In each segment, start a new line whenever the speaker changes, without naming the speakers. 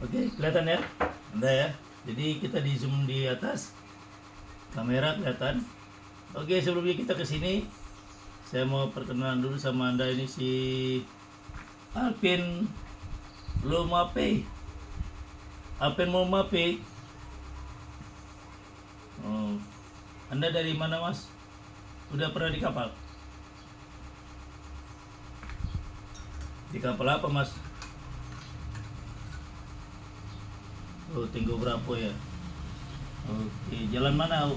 Oke, kelihatan ya? Anda ya. Jadi kita di zoom di atas kamera kelihatan. Oke, sebelumnya kita ke sini, saya mau perkenalan dulu sama Anda. Ini si Alvin Lumape. Alvin Lumape. Oh, Anda dari mana, Mas? Udah pernah di kapal? Di kapal apa, Mas? Oh, Tinggo Bravo ya. Oke, jalan mana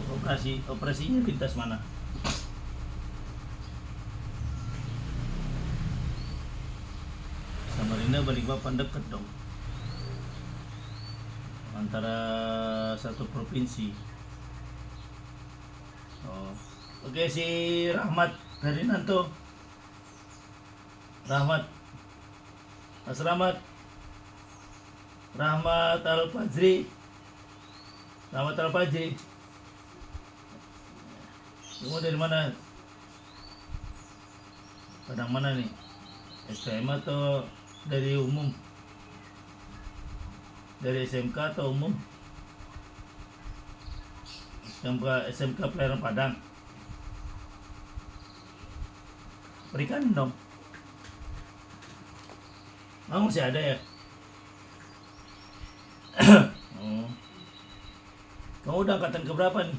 operasinya lintas mana? Samarinda Balikpapan dekat dong. Antara satu provinsi. Oh. Oke, si Rahmat dari Nanto. Rahmat. Mas Rahmat. Rahmat Al-Fajri. Rahmat Al-Fajri. Kamu dari mana? Padang mana nih? STM atau dari umum? Dari SMK atau umum? SMK Pelayaran Padang. Berikan dong. Masih ada ya? Oh. Kamu udah angkatan keberapa nih?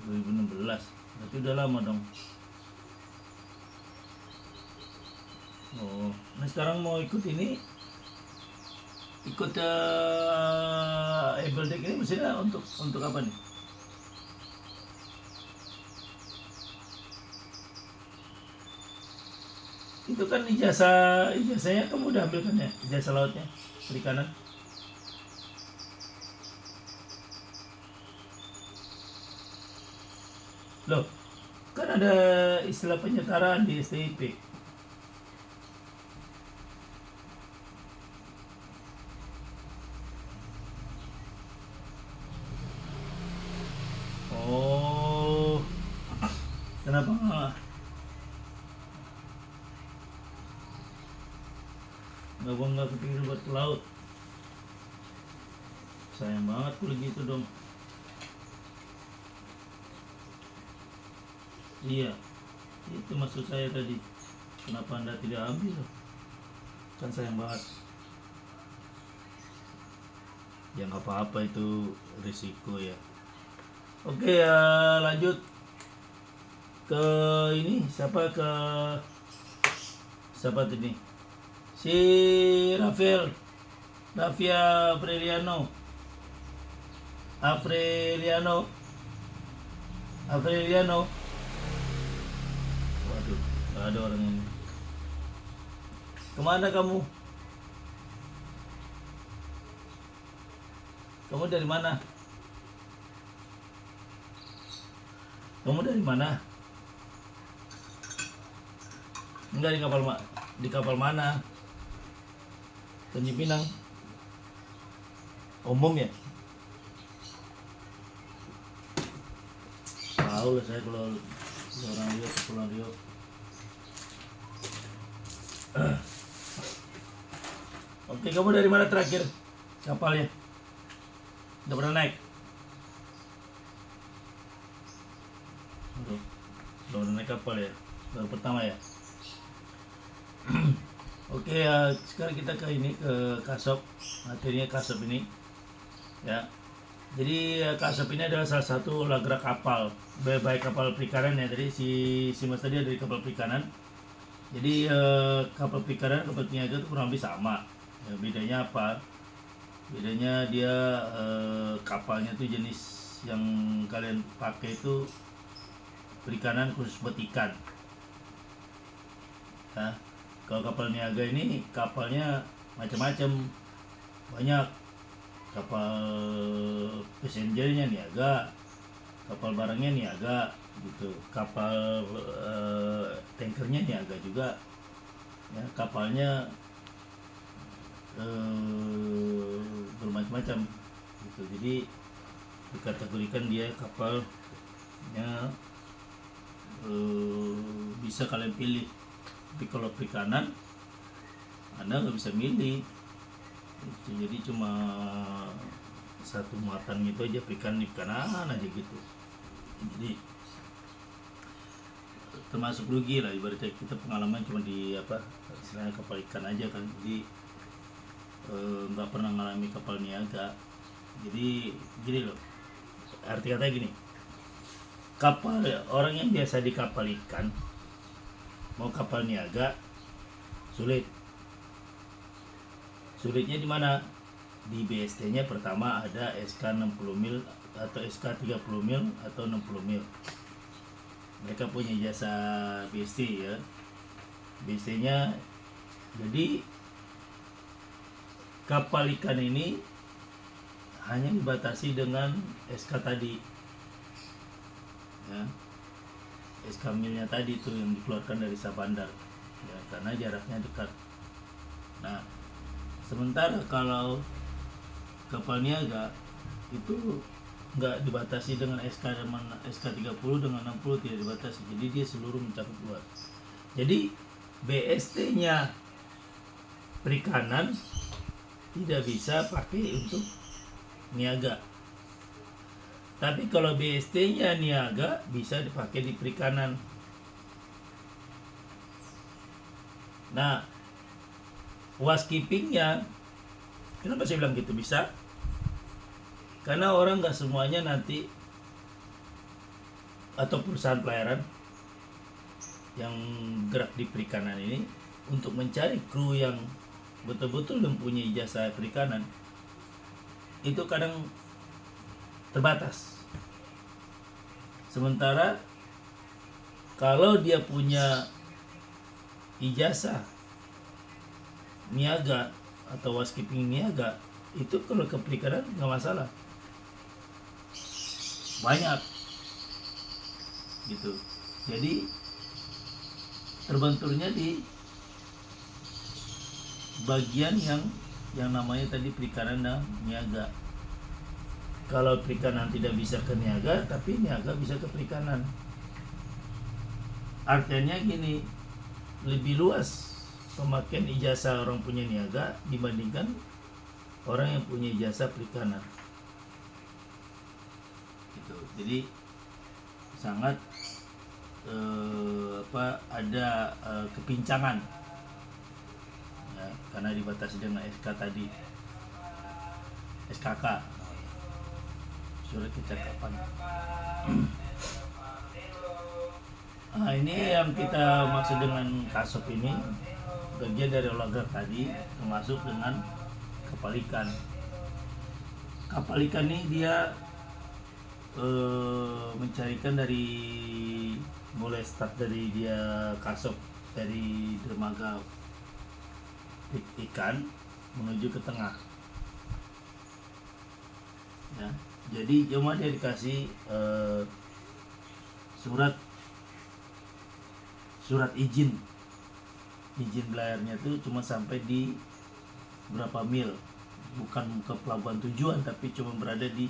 2016. Berarti udah lama dong. Oh, nah sekarang mau ikut ini, ikut able deck ini maksudnya untuk apa nih? Itu kan ijazahnya kamu udah ambil kan ya, ijazah lautnya perikanan. Loh, kan ada istilah penyetaraan di STIP. Oh, kenapa nggak kepikiran buat ke laut? Sayang banget kalau gitu dong. Iya, itu maksud saya tadi. Kenapa Anda tidak ambil? Kan sayang banget. Ya nggak apa-apa, itu risiko ya. Oke ya, lanjut ke ini. Siapa tadi? Si Rafael Apriliano. Waduh, nggak ada orang ini. Kemana kamu? Kamu dari mana? Kamu dari mana? Enggak, di kapal mana? Tanjung Pinang. Umum ya? Tahu lah saya kalau orang Rio, Kepulauan Rio. Oke, kamu dari mana terakhir kapalnya? Udah pernah naik? Udah pernah naik kapal ya? Baru pertama ya? Oke ya, sekarang kita ke Kasop. Materinya Kasop ini ya. Jadi Kasop ini adalah salah satu lagra kapal, baik kapal perikanan ya. Jadi si Mas tadi ada dari kapal perikanan. Jadi kapal perikanan, kapal niaga itu kurang lebih sama ya. Bedanya apa? Bedanya dia kapalnya tuh jenis yang kalian pakai itu perikanan khusus buat ikan ya. Kalau kapal niaga ini kapalnya macam-macam, banyak. Kapal passengernya niaga, kapal barangnya niaga gitu, kapal tankernya niaga juga ya. Kapalnya bermacam-macam gitu. Jadi dikategorikan dia kapalnya bisa kalian pilih. Tapi kalau perikanan Anda nggak bisa milih itu, jadi cuma satu muatan gitu aja, ikan kanan aja gitu. Jadi termasuk rugi lah, ibaratnya kita pengalaman cuma di apa istilahnya kapal ikan aja kan, jadi nggak pernah mengalami kapal niaga. Jadi gini loh, arti katanya gini, kapal orang yang biasa di kapal ikan mau kapal niaga sulitnya di mana? Di BST-nya pertama ada SK 60 mil atau SK 30 mil atau 60 mil. Mereka punya jasa BST ya. BST-nya, jadi kapal ikan ini hanya dibatasi dengan SK tadi ya, SK milnya tadi itu yang dikeluarkan dari Sabandar ya, karena jaraknya dekat. Nah, sementara kalau kapal niaga itu nggak dibatasi dengan SK 30 dengan 60, tidak dibatasi, jadi dia seluruh mencakup luas. Jadi BST-nya perikanan tidak bisa pakai untuk niaga, tapi kalau BST-nya niaga bisa dipakai di perikanan. Nah, waskipingnya, kenapa saya bilang gitu bisa? Karena orang nggak semuanya nanti, atau perusahaan pelayaran yang gerak di perikanan ini, untuk mencari kru yang betul-betul mempunyai jasa perikanan itu kadang terbatas. Sementara kalau dia punya ijazah niaga atau waskiping niaga, itu kalau ke perikanan nggak masalah, banyak gitu. Jadi terbenturnya di bagian yang namanya tadi perikanan dan niaga. Kalau perikanan tidak bisa ke niaga, tapi niaga bisa ke perikanan. Artinya gini, lebih luas pemakaian ijazah orang punya niaga dibandingkan orang yang punya ijazah perikanan. Gitu. Jadi sangat ada kepincangan ya, karena dibatasi dengan SK tadi, SKK, surat kecakapan. Nah, ini yang kita maksud dengan kasop ini, bagian dari olahraga tadi, termasuk dengan kapal ikan. Kapal ikan ini dia mencarikan dari mulai start dari dia kasop dari dermaga ikan menuju ke tengah ya. Jadi cuma dia dikasih surat izin belayarnya itu cuma sampai di berapa mil, bukan ke pelabuhan tujuan, tapi cuma berada di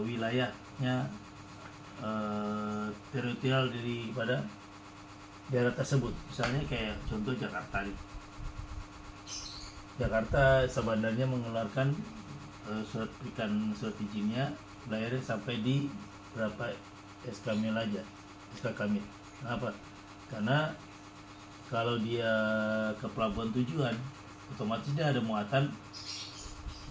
wilayahnya teritorial daripada daerah tersebut. Misalnya kayak contoh Jakarta nih. Jakarta Sabandarnya mengeluarkan surat izinnya belayarnya sampai di berapa SK mil aja, SK mil. Kenapa? Karena kalau dia ke pelabuhan tujuan, otomatis dia ada muatan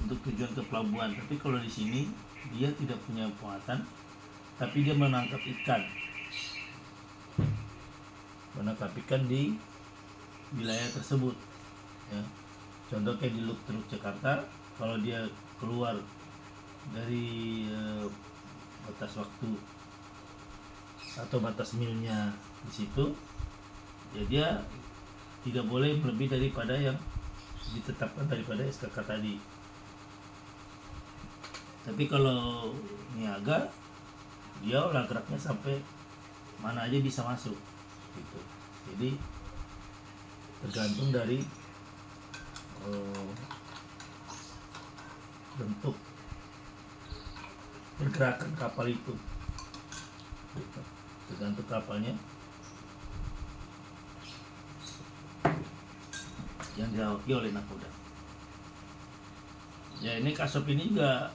untuk tujuan ke pelabuhan. Tapi kalau di sini dia tidak punya muatan, tapi dia menangkap ikan di wilayah tersebut ya. Contoh kayak di Loop Truk Jakarta, kalau dia keluar dari batas waktu atau batas milnya di situ ya, dia tidak boleh lebih daripada yang ditetapkan daripada SKK tadi. Tapi kalau niaga, dia olah geraknya sampai mana aja bisa masuk gitu. Jadi tergantung dari bentuk pergerakan kapal itu gitu. Tergantung kapalnya. yang diawaki oleh nakoda. Ya ini Kasop ini juga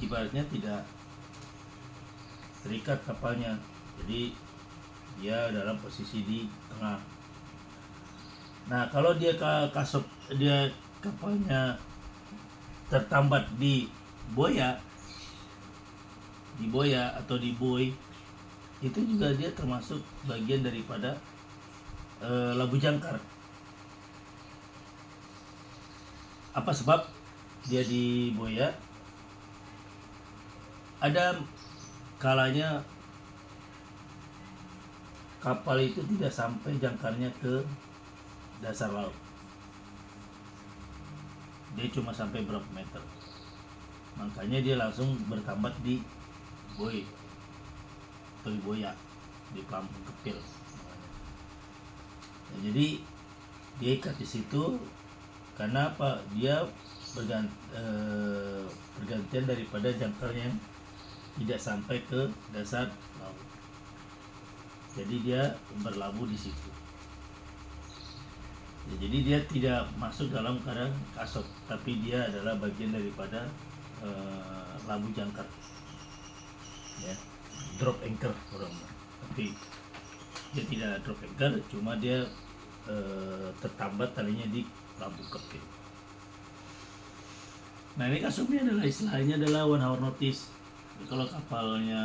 ibaratnya tidak terikat kapalnya, jadi dia dalam posisi di tengah. Nah kalau dia Kasop, dia kapalnya tertambat di boya atau di buoy, itu juga dia termasuk bagian daripada labu jangkar. Apa sebab dia di boya? Ada kalanya kapal itu tidak sampai jangkarnya ke dasar laut, dia cuma sampai berapa meter, makanya dia langsung bertambat di buoy atau di boya, di pelampung kepil. Nah, jadi dia ikat di situ karena apa? Dia bergantian daripada jangkar yang tidak sampai ke dasar laut. Jadi dia berlabuh di situ. Ya, jadi dia tidak masuk dalam keadaan Kasop, tapi dia adalah bagian daripada labu jangkar. Ya, drop anchor orang. Tapi dia tidak drop anchor, cuma dia tertambat talinya di lampu kepil. Nah ini Kasopnya adalah istilahnya adalah 1 hour notice. Jadi, kalau kapalnya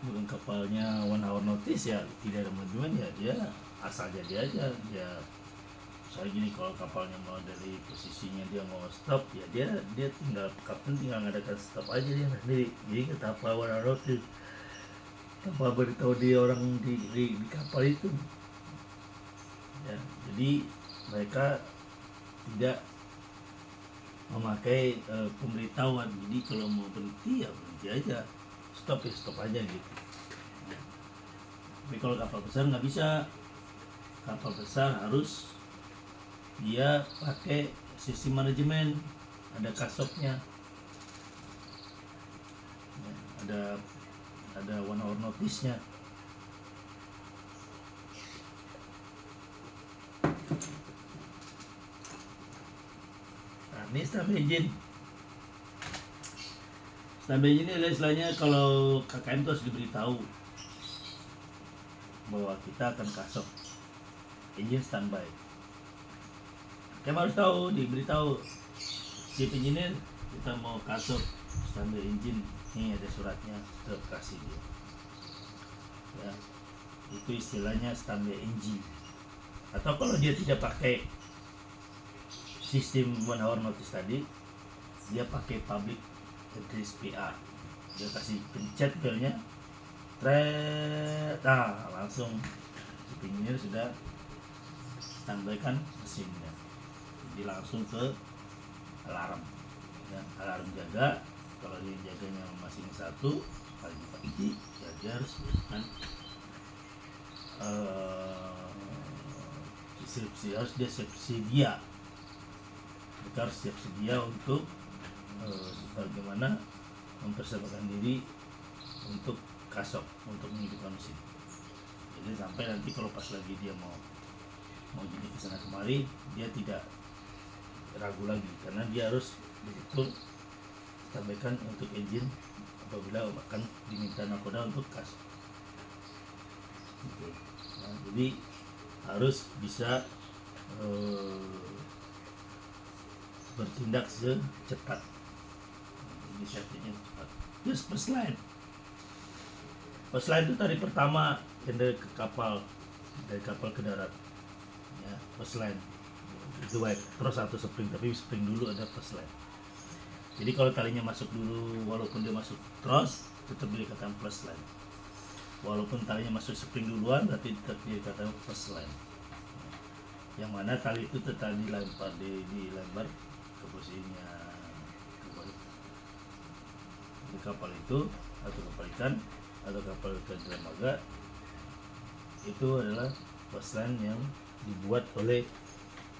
bukan kapalnya 1 hour notice ya tidak ada manajemen, ya dia asal jadi aja. Dia misalnya gini, kalau kapalnya mau dari posisinya dia mau stop, ya dia tinggal, kapten tinggal ngadakan stop aja dia sendiri. Jadi kata apa 1 hour notice, tanpa beritahu dia orang di kapal itu. Ya, jadi mereka tidak memakai pemberitahuan. Jadi kalau mau berhenti ya berhenti aja, stop ya stop aja gitu. Ya. Tapi kalau kapal besar nggak bisa. Kapal besar harus dia pakai sistem manajemen, ada Kasopnya, ya, ada 1 hour notice-nya. Nah, ini start engine. Start engine ini adalah istilahnya kalau KKM itu harus diberitahu bahwa kita akan Kasop, engine standby. KKM harus tahu, diberitahu chief engineer kita mau Kasop standby engine, ini ada suratnya, terkasih dia. Ya, itu istilahnya standby engine. Atau kalau dia tidak pakai sistem 1 hour notice tadi, dia pakai public address PR. Dia kasih pencet belnya, nah langsung engineer sudah standbykan mesinnya. Jadi langsung ke alarm, ya, alarm jaga. Kalau dia jaganya masing satu pagi-pagi, ya dia harus melakukan harus dia siap sedia. Kita harus siap sedia untuk bagaimana mempersiapkan diri untuk Kasop, untuk menghidupkan mesin. Jadi sampai nanti kalau pas lagi dia mau jadi kesana kemari, dia tidak ragu lagi, karena dia harus betul sampaikan untuk engine apabila akan diminta nakoda untuk Kasop. Nah, jadi harus bisa bertindak secepat, inisiatifnya cepat. Terus first line itu tadi pertama yang dari kapal ke darat, ya, first line itu baik terus atau spring, tapi spring dulu ada first line. Jadi kalau talinya masuk dulu, walaupun dia masuk terus, tetap dikatakan first line. Walaupun talinya masuk spring duluan, berarti tetap dikatakan first line. Yang mana tali itu tetap dilempar ke posisinya kembali. Di kapal itu atau kapal ikan atau kapal ikan dermaga, itu adalah first line yang dibuat oleh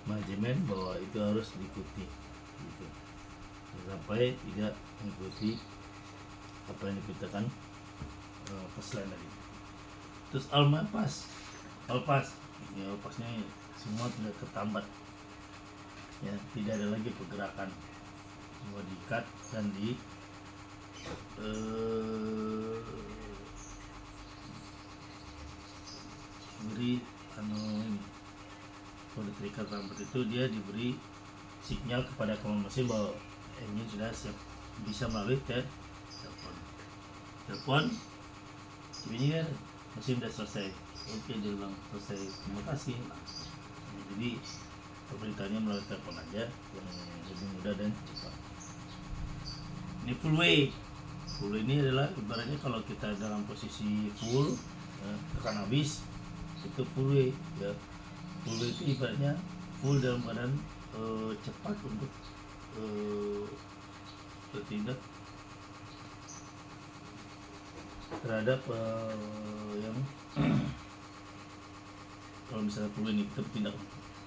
manajemen bahwa itu harus diikuti, gitu. Sampai tidak mengikuti apa yang diberitakan first line tadi. Terus all pass ya opasnya semua sudah tertambat ya, tidak ada lagi pergerakan, semua diikat dan beri ini. Kalau terikat rambut itu dia diberi sinyal kepada komando mesin bahwa engine sudah siap, bisa melalui telepon ini kan mesin sudah selesai. Oke, dia bilang selesai, terima kasih. Jadi pemberitahuannya melalui telepon aja yang lebih mudah dan cepat. Ini full way ini adalah ibaratnya kalau kita dalam posisi full ya, tekan habis itu full way ya. Full way itu ibaratnya full dalam keadaan cepat untuk bertindak terhadap yang kalau misalnya full way ini kita bertindak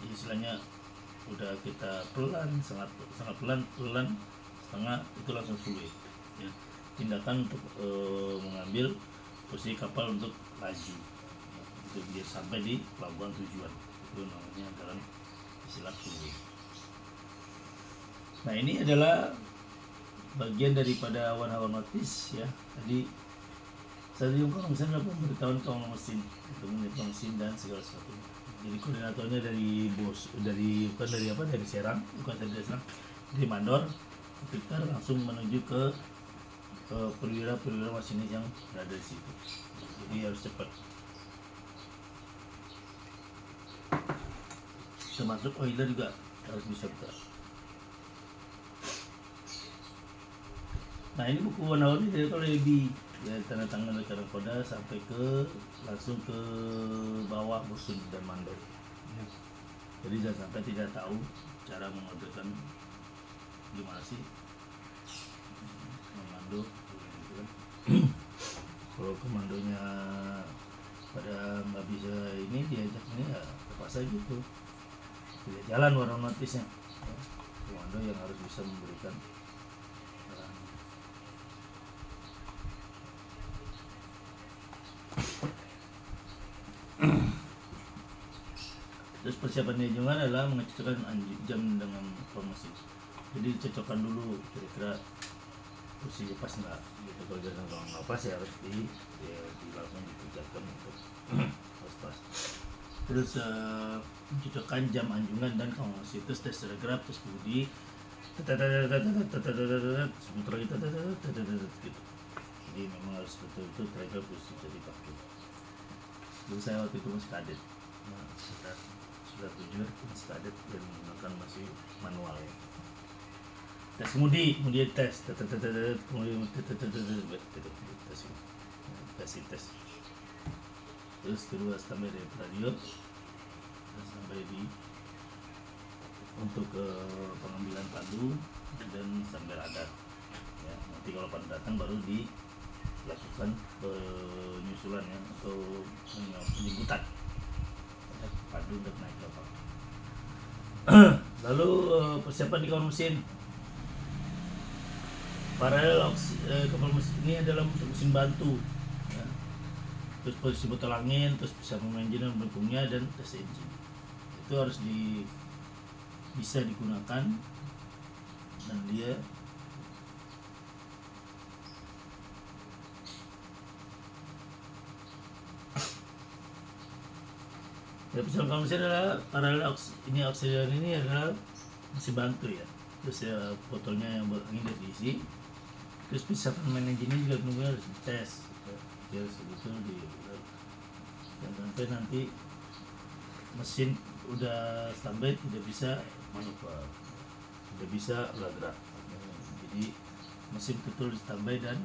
istilahnya udah kita pelan, sangat pelan setengah itu langsung full way ya. Tindakan untuk mengambil posisi kapal untuk laju ya, untuk dia sampai di pelabuhan tujuan, itu namanya dalam istilah full way. Nah, ini adalah bagian daripada one hour notice ya. Jadi stadium kalau misalnya pemberitahuan kawan mesin untuk menyetor mesin dan segala sesuatu. Jadi koordinatornya dari dari Serang, bukan dari Serang, dari Mandor, Victor langsung menuju ke perwira masinis yang berada di situ. Jadi harus cepat. Termasuk oiler juga harus bisa buka. Nah, ini buku one hour ini dari lebih ya, tanda tangan rekan koda sampai ke langsung ke bawah Bosun dan Mandor ya. Jadi jangan sampai tidak tahu cara mengaturkan gimana sih komando gitu kan. Kalau komandonya pada nggak bisa ini diajak ini ya terpaksa gitu, tidak jalan warna notisnya ya. Komando yang harus bisa memberikan terus persiapan jungan adalah mengecocokkan jam dengan formasi. Jadi cocokkan dulu kira-kira posisi pas nggak gitu. Kalau jangan nggak pas ya harus langsung dikerjakan untuk harus pas. Terus mencocokkan jam anjungan dan formasi, terus tes telegraf, terus budi sebentar lagi gitu. Jadi memang harus betul-betul telegraf bisa dipakai. Dulu saya waktu itu masih kadet, nah, sudah 7 masih kadet dan menggunakan masih manual ya. Tes kemudian tes kemudian tes terus kedua sampai dari radio sampai di untuk pengambilan padu dan sampai radar ya. Nanti kalau pada datang baru dilakukan penyusulan ya, atau penjemputan ya, padu untuk naik kapal. Lalu persiapan di kapal mesin. Paralel kapal mesin ini adalah mesin bantu ya. Terus posisi botol angin, terus bisa engine dan mendukungnya, dan tes engine itu harus bisa digunakan, dan dia pesawat kapal mesin adalah paralel ini auxiliary ini adalah mesin bantu ya. Terus ya botolnya yang angin udah diisi. Terus pisahkan manajernya juga menunggu harus dites ya, segitu dan sampai nanti mesin udah standby tidak bisa manuver, tidak bisa bergerak. Jadi mesin betul standby dan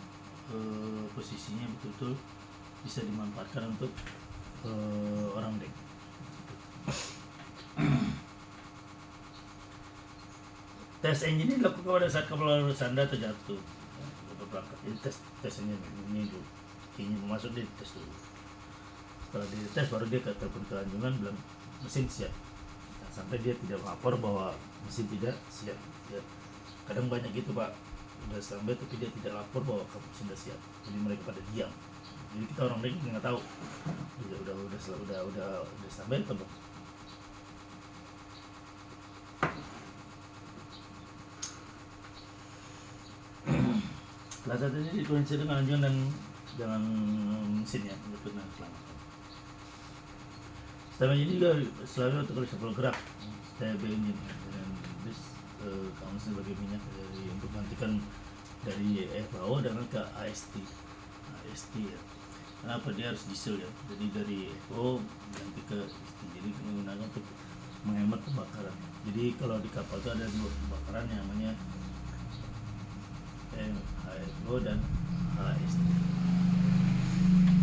posisinya betul bisa dimanfaatkan untuk orang dek. Tes engine ini dilakukan pada saat kapal bersandar atau jatuh. Jadi tes engine ini dulu, ingin masuk di tes dulu. Setelah dites baru dia ke telepon ke anjungan bilang mesin siap. Nah, sampai dia tidak lapor bahwa mesin tidak siap. Ya. Kadang banyak gitu Pak, udah sampai tapi dia tidak lapor bahwa mesin sudah siap. Jadi mereka pada diam. Jadi kita orang baik nggak tahu udah sampai atau belum. Plaza ini dikoneksi dengan anjungan dan mesin ya untuk keselamatan. Setelah ini juga selalu untuk kalau gerak stable engine dan bis kamu sebagai minyak dari untuk menggantikan dari FAO dengan ke AST ya. Kenapa dia harus diesel ya? Jadi dari FAO ganti ke AST. Jadi menggunakan untuk menghemat pembakaran. Jadi kalau di kapal itu ada dua pembakaran yang namanya HFO dan AST.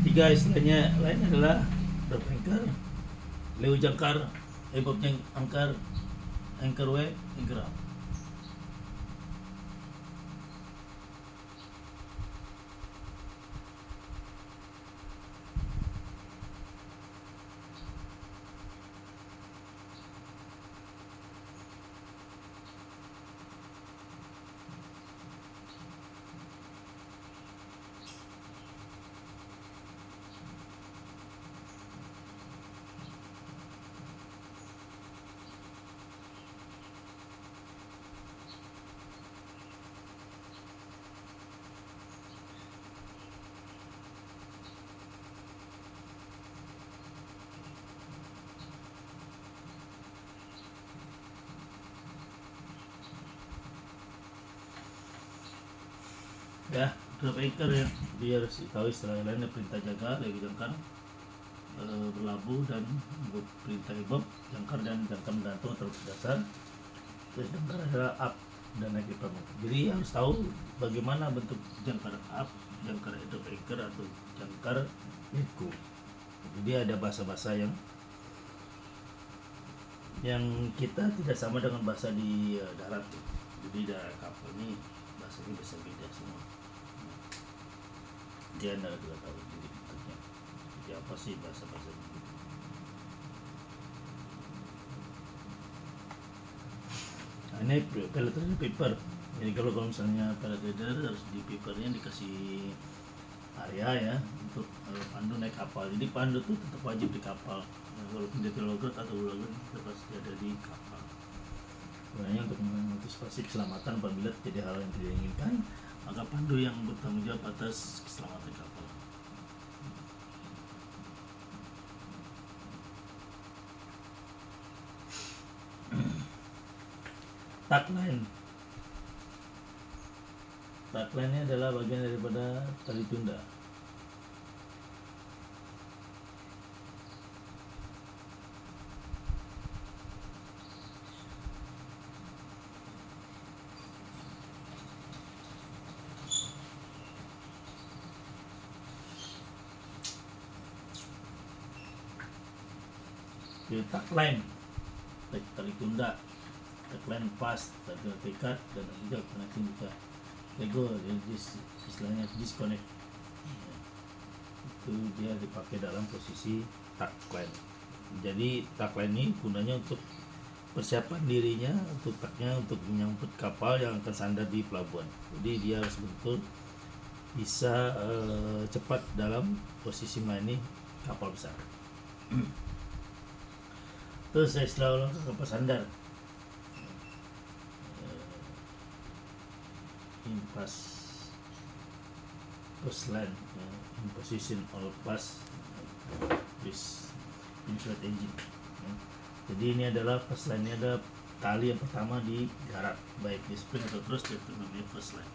Tiga istilahnya lain adalah drop anchor, leo jangkar, bob angkar, anchor wave, anchor up. Ya, drop anchor ya, dia harus tahu istilah lainnya perintah jaga, lagi jangkar, berlabuh dan perintah bob, jangkar dan jangkar gantung atau dasar. Terus jangkar adalah up dan naik pamuk. Jadi harus tahu bagaimana bentuk jangkar up, jangkar drop anchor atau jangkar eco. Jadi ada bahasa-bahasa yang kita tidak sama dengan bahasa di darat. Jadi darat kapal ini bahasanya bisa beda semua. Dia anda tidak tahu jadi bentuknya. Jadi apa sih bahasa-bahasa itu? Nah, ini pellet paper. Jadi kalau misalnya pellet harus di papernya dikasih area ya untuk pandu naik kapal. Jadi pandu tuh tetap wajib di kapal. Walaupun dia logger atau logger tetap pasti ada di kapal. Gunanya untuk mengantisipasi keselamatan apabila terjadi hal yang tidak diinginkan, maka pandu yang bertanggung jawab atas keselamatan kapal. Tagline-nya adalah bagian daripada tali tunda. Tagline tali tunda, tagline fast, tagline tekad, dan juga connecting juga Lego. Jadi istilahnya disconnect itu dia dipakai dalam posisi tagline. Jadi tagline ini gunanya untuk persiapan dirinya untuk taknya untuk menyambut kapal yang akan sandar di pelabuhan. Jadi dia harus betul bisa cepat dalam posisi melayani kapal besar. Terus saya selalu kapal sandar in post line in position all pass this insert engine. Jadi ini adalah first line, ini ada tali yang pertama di darat, baik di spring atau terus itu namanya first line.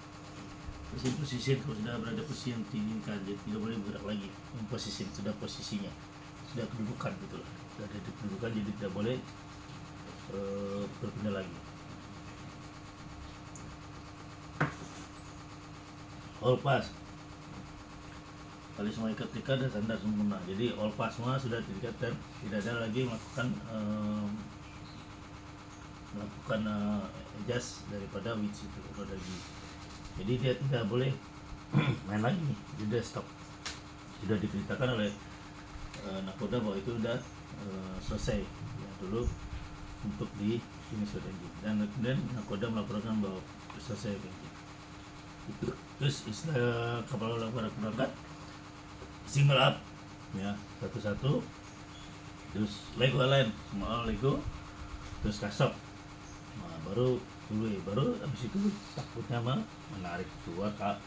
Terus in position kalau sudah berada posisi yang diinginkan, jadi tidak boleh bergerak lagi. In position sudah posisinya, sudah kedudukan gitu lah, sudah ada kedudukan, jadi tidak boleh berpindah lagi. All pass, tali semua ikat dan sandar sempurna. Jadi all pass semua sudah diikat dan tidak ada lagi melakukan adjust daripada winch itu lagi. Jadi dia tidak boleh main lagi, sudah stop. Sudah diberitakan oleh nakoda bahwa itu sudah selesai ya, dulu untuk di finish engine, dan kemudian nakoda melaporkan bahwa selesai engine. Itu terus istilah kapal berangkat single up ya, satu-satu, terus lego lain, mau lego, terus kasop, nah, baru habis itu takutnya menarik keluar kak.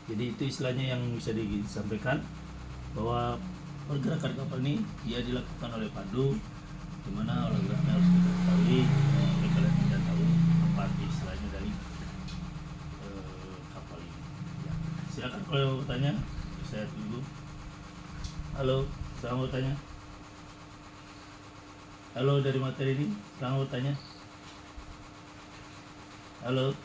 Jadi itu istilahnya yang bisa disampaikan bahwa pergerakan kapal ini dia dilakukan oleh padu, dimana olahraga harus kita ketahui, tapi kalian tidak tahu apa arti istilahnya dari kapal ini. Ya. Silakan kalau mau bertanya, saya tunggu. Halo, selamat bertanya. Halo dari materi ini, selamat bertanya. Halo.